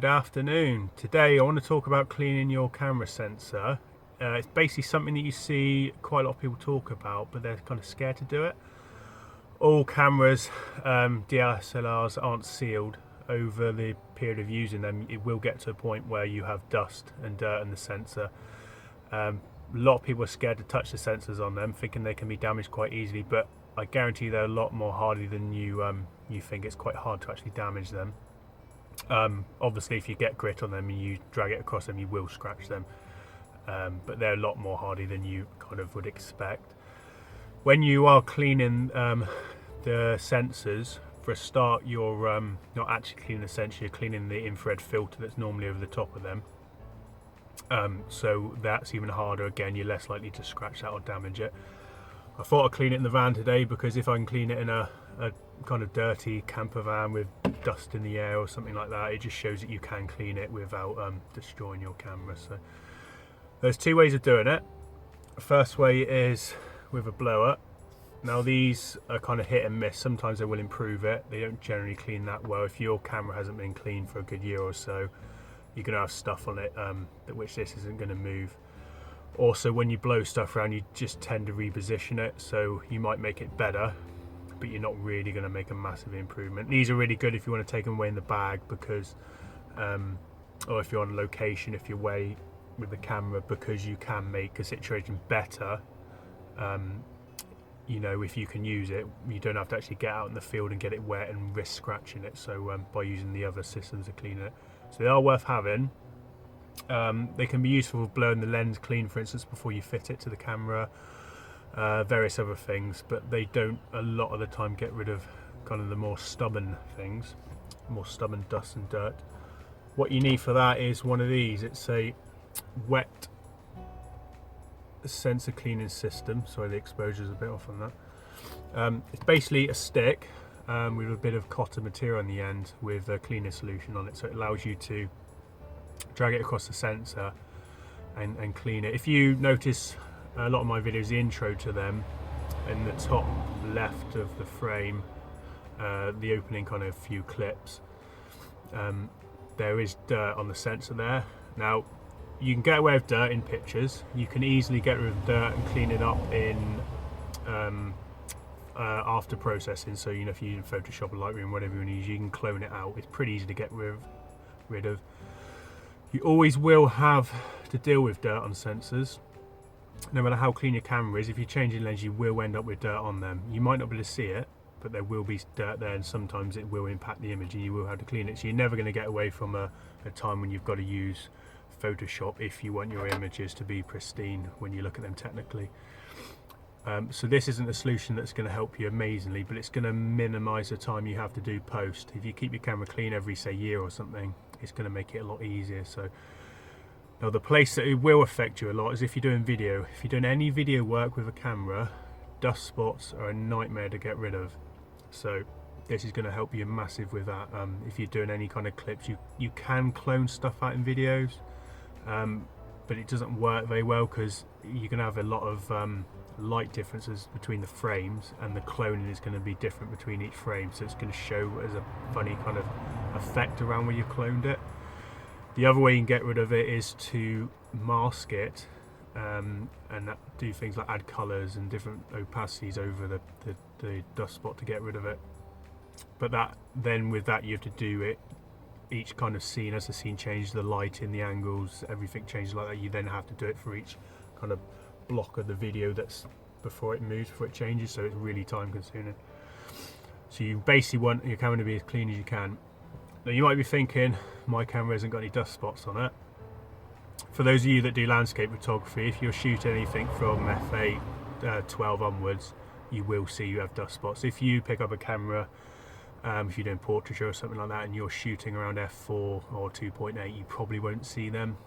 Good afternoon. Today I want to talk about cleaning your camera sensor. It's basically something that you see quite a lot of people talk about, but they're kind of scared to do it. All cameras, DSLRs, aren't sealed. Over the period of using them, it will get to a point where you have dust and dirt in the sensor. A lot of people are scared to touch the sensors on them, thinking they can be damaged quite easily, but I guarantee they're a lot more hardy than you think. It's quite hard to actually damage them. Obviously if you get grit on them and you drag it across them, you will scratch them, but they're a lot more hardy than you kind of would expect. When you are cleaning the sensors, for a start you're not actually cleaning the sensor, you're cleaning the infrared filter that's normally over the top of them, so that's even harder. Again, you're less likely to scratch that or damage it. I thought I'd clean it in the van today because if I can clean it in a kind of dirty camper van with dust in the air or something like that, it just shows that you can clean it without destroying your camera. So there's two ways of doing it. The first way is with a blower. Now these are kind of hit and miss. Sometimes they will improve it. They don't generally clean that well. If your camera hasn't been cleaned for a good year or so, you're going to have stuff on it which this isn't going to move. Also, when you blow stuff around, you just tend to reposition it, so you might make it better, but you're not really going to make a massive improvement. These are really good if you want to take them away in the bag, because or if you're on location, if you're away with the camera, because you can make a situation better. You know, if you can use it, you don't have to actually get out in the field and get it wet and risk scratching it, so by using the other systems to clean it. So they are worth having. They can be useful for blowing the lens clean, for instance, before you fit it to the camera, various other things, but they don't a lot of the time get rid of kind of the more stubborn things, more stubborn dust and dirt. What you need for that is one of these. It's a wet sensor cleaning system. Sorry, the exposure's a bit off on that. It's basically a stick with a bit of cotton material on the end with a cleaner solution on it, so it allows you to drag it across the sensor and clean it. If you notice a lot of my videos, the intro to them, in the top left of the frame, the opening kind of few clips, there is dirt on the sensor there. Now you can get away with dirt in pictures. You can easily get rid of dirt and clean it up in after processing. So you know, if you're using Photoshop or Lightroom, whatever you use, you can clone it out. It's pretty easy to get rid of. You always will have to deal with dirt on sensors. No matter how clean your camera is, if you're changing lens, you will end up with dirt on them. You might not be able to see it, but there will be dirt there, and sometimes it will impact the image and you will have to clean it. So you're never going to get away from a time when you've got to use Photoshop if you want your images to be pristine when you look at them technically. So this isn't a solution that's going to help you amazingly, but it's going to minimize the time you have to do post. If you keep your camera clean every, say, year or something, it's going to make it a lot easier. So now the place that it will affect you a lot is if you're doing video. If you're doing any video work with a camera, dust spots are a nightmare to get rid of. So this is going to help you massive with that. If you're doing any kind of clips, you can clone stuff out in videos, but it doesn't work very well because you can have a lot of light differences between the frames, and the cloning is going to be different between each frame, so it's going to show as a funny kind of effect around where you cloned it. The other way you can get rid of it is to mask it, and do things like add colours and different opacities over the dust spot to get rid of it. But with that you have to do it each kind of scene. As the scene changes, the lighting, the angles, everything changes like that. You then have to do it for each kind of block of the video that's before it changes, so it's really time consuming. So you basically want your camera to be as clean as you can. Now you might be thinking, my camera hasn't got any dust spots on it. For those of you that do landscape photography, if you're shooting anything from f8 12 onwards, you will see you have dust spots. If you pick up a camera, if you're doing portraiture or something like that, and you're shooting around f4 or 2.8, you probably won't see them.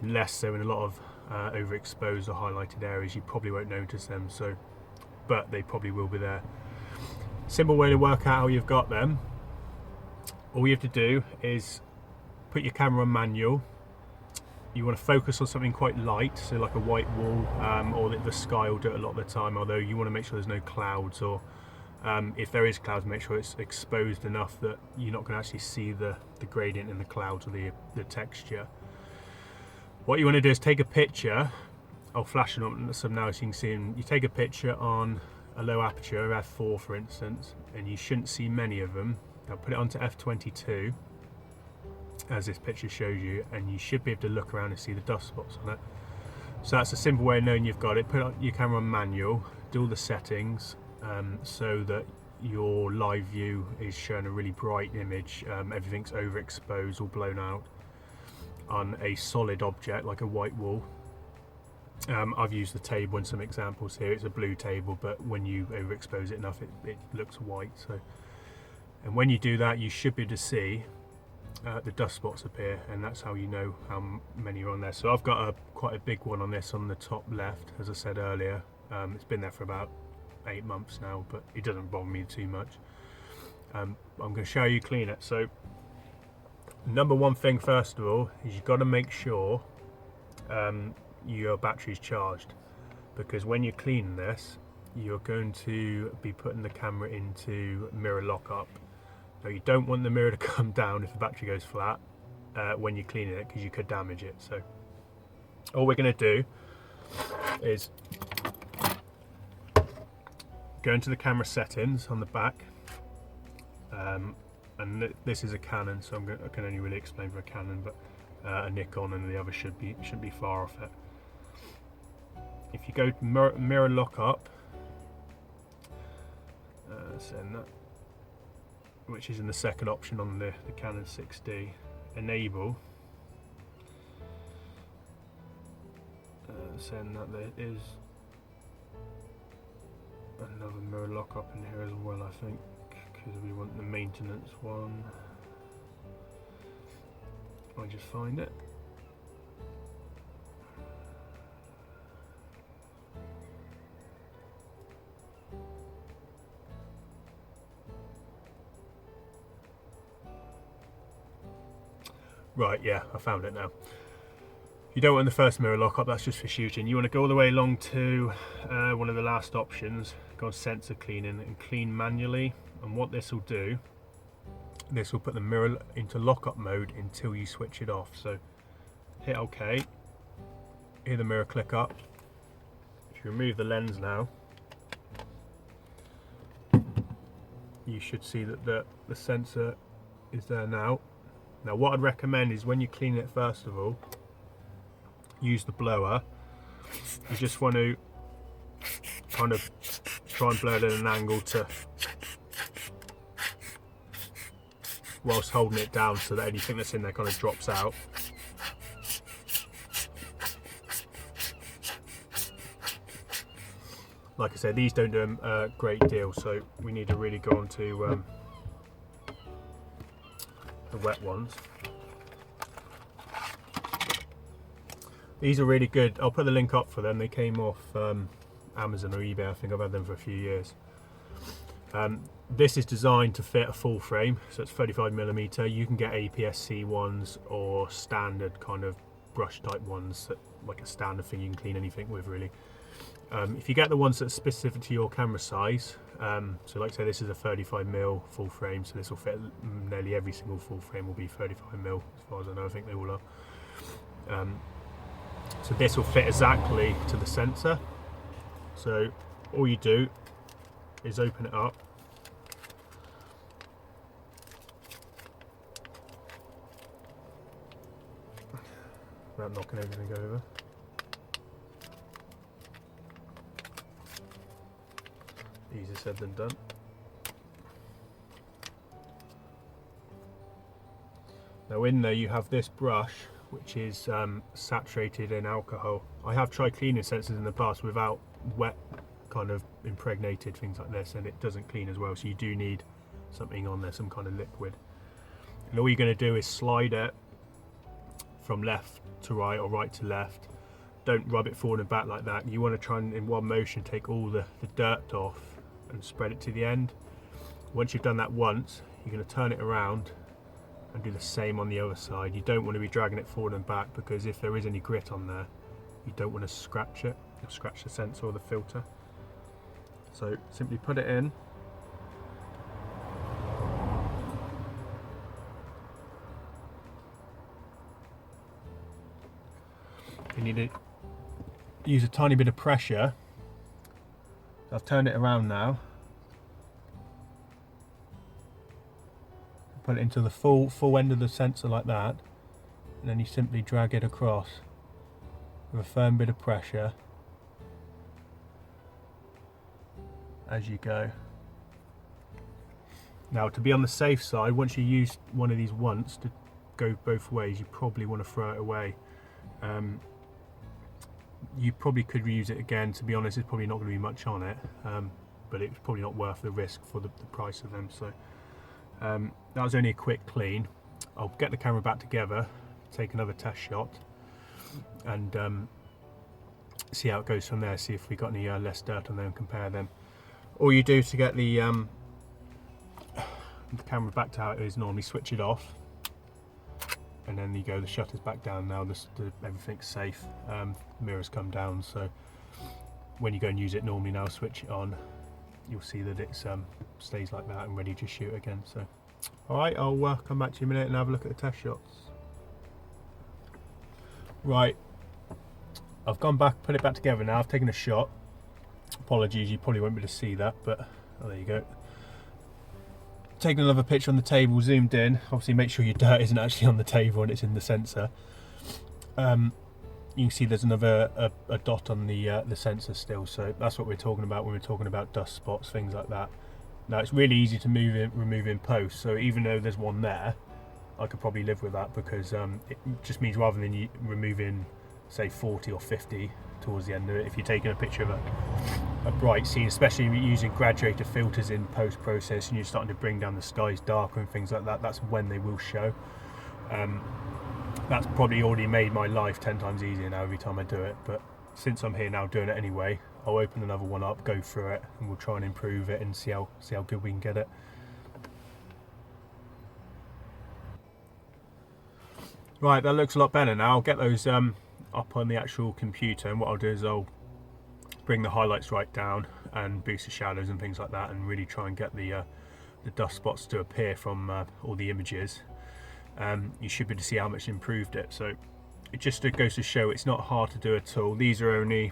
Unless they're in a lot of overexposed or highlighted areas, you probably won't notice them. So, but they probably will be there. Simple way to work out how you've got them. All you have to do is put your camera on manual. You want to focus on something quite light, so like a white wall, or the sky will do it a lot of the time, although you want to make sure there's no clouds or If there is clouds, make sure it's exposed enough that you're not going to actually see the gradient in the clouds or the texture. What you want to do is take a picture. I'll flash it on some now so you can see them. You take a picture on a low aperture, f4 for instance, and you shouldn't see many of them. Now put it onto f22, as this picture shows you, and you should be able to look around and see the dust spots on it. So that's a simple way of knowing you've got it. Put your camera on manual, do all the settings so that your live view is showing a really bright image. Everything's overexposed or blown out on a solid object like a white wall. I've used the table in some examples here. It's a blue table, but when you overexpose it enough, it looks white. So, and when you do that, you should be able to see the dust spots appear, and that's how you know how many are on there. So I've got quite a big one on this on the top left, as I said earlier. It's been there for about 8 months now, but it doesn't bother me too much. I'm going to show you clean it. So number one thing first of all is you've got to make sure your battery's charged, because when you're cleaning this, you're going to be putting the camera into mirror lockup. Now you don't want the mirror to come down if the battery goes flat when you're cleaning it, because you could damage it. So all we're going to do is go into the camera settings on the back, and this is a Canon, so I can only really explain for a Canon, but a Nikon and the other shouldn't be far off it. If you go to mirror lockup, send that, which is in the second option on the Canon 6D, enable, send that. There is another mirror lockup in here as well, I think, because we want the maintenance one. I just find it. Right, yeah, I found it now. You don't want the first mirror lockup, that's just for shooting. You want to go all the way along to one of the last options, go on sensor cleaning and clean manually. And what this will do, this will put the mirror into lockup mode until you switch it off. So hit OK, hear the mirror click up. If you remove the lens now, you should see that the sensor is there now. Now what I'd recommend is when you clean it, first of all, use the blower. You just want to kind of try and blow it at an angle to, whilst holding it down so that anything that's in there kind of drops out. Like I said, these don't do a great deal, so we need to really go on to the wet ones. These are really good. I'll put the link up for them. They came off Amazon or eBay. I think I've had them for a few years. This is designed to fit a full frame, so it's 35mm. You can get APS-C ones or standard kind of brush type ones, that, like a standard thing you can clean anything with really. If you get the ones that's specific to your camera size, so like I say, this is a 35mm full frame, so this will fit, nearly every single full frame will be 35mm as far as I know. I think they all are. So this will fit exactly to the sensor. So all you do is open it up. Without knocking everything over. Easier said than done. Now in there you have this brush, which is saturated in alcohol. I have tried cleaning sensors in the past without wet, kind of impregnated things like this, and it doesn't clean as well, so you do need something on there, some kind of liquid. And all you're going to do is slide it from left to right or right to left. Don't rub it forward and back like that. You want to try and in one motion take all the dirt off and spread it to the end. Once you've done that once, you're going to turn it around and do the same on the other side. You don't want to be dragging it forward and back, because if there is any grit on there, you don't want to scratch it. You'll scratch the sensor or the filter. So simply put it in, you need to use a tiny bit of pressure. I've turned it around now. Put it into the full end of the sensor like that, and then you simply drag it across with a firm bit of pressure as you go. Now, to be on the safe side, once you use one of these once to go both ways, you probably want to throw it away. You probably could reuse it again. To be honest, there's probably not going to be much on it, but it's probably not worth the risk for the price of them. So that was only a quick clean. I'll get the camera back together, take another test shot, and see how it goes from there. See if we got any less dirt on them and compare them. All you do to get the camera back to how it is normally, switch it off, and then you go, the shutter's back down now, everything's safe. Mirrors come down, so when you go and use it normally now, switch it on, you'll see that it stays like that and ready to shoot again. So alright, I'll come back to you in a minute and have a look at the test shots. Right, I've gone back, put it back together now, I've taken a shot. Apologies, you probably won't be able to see that, but oh, there you go. Taking another picture on the table, zoomed in. Obviously make sure your dirt isn't actually on the table and it's in the sensor. You can see there's another a dot on the sensor still, so that's what we're talking about when we're talking about dust spots, things like that. Now it's really easy to remove in post, so even though there's one there, I could probably live with that, because it just means rather than you removing say 40 or 50 towards the end of it, if you're taking a picture of a bright scene, especially if you're using graduated filters in post-process and you're starting to bring down the skies darker and things like that, that's when they will show. That's probably already made my life 10 times easier now every time I do it, but since I'm here now doing it anyway, I'll open another one up, go through it, and we'll try and improve it and see how good we can get it. Right, that looks a lot better now. I'll get those up on the actual computer, and what I'll do is I'll bring the highlights right down and boost the shadows and things like that, and really try and get the dust spots to appear from all the images. You should be able to see how much improved it. So it just goes to show it's not hard to do at all. These are only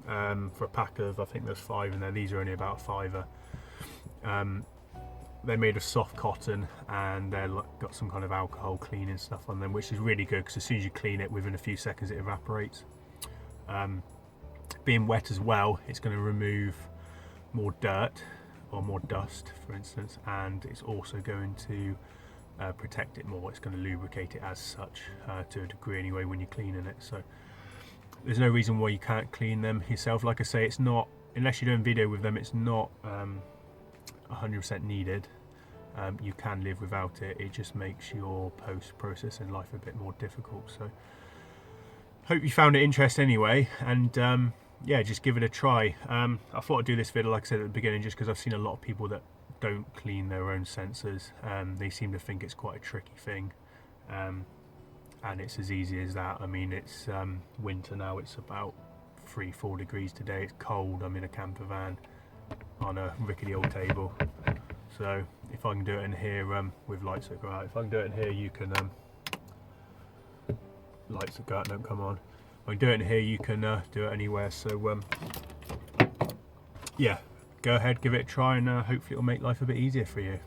for a pack of, I think there's 5 in there, these are only about a £5. They're made of soft cotton, and they've got some kind of alcohol cleaning stuff on them, which is really good, because as soon as you clean it, within a few seconds it evaporates. Being wet as well, it's going to remove more dirt or more dust, for instance, and it's also going to protect it more. It's going to lubricate it as such, to a degree anyway, when you're cleaning it. So there's no reason why you can't clean them yourself. Like I say, it's not, unless you're doing video with them, it's not 100% needed. You can live without it. It just makes your post-processing life a bit more difficult. So hope you found it interesting anyway, and yeah, just give it a try. I thought I'd do this video, like I said at the beginning, just because I've seen a lot of people that don't clean their own sensors. They seem to think it's quite a tricky thing, and it's as easy as that. I mean, it's winter now, it's about 3-4 degrees today, it's cold, I'm in a camper van on a rickety old table. So if I can do it in here with lights that go out, if I can do it in here, you can lights that go out don't come on. If I can do it in here, you can do it anywhere. So yeah, go ahead, give it a try, and hopefully it'll make life a bit easier for you.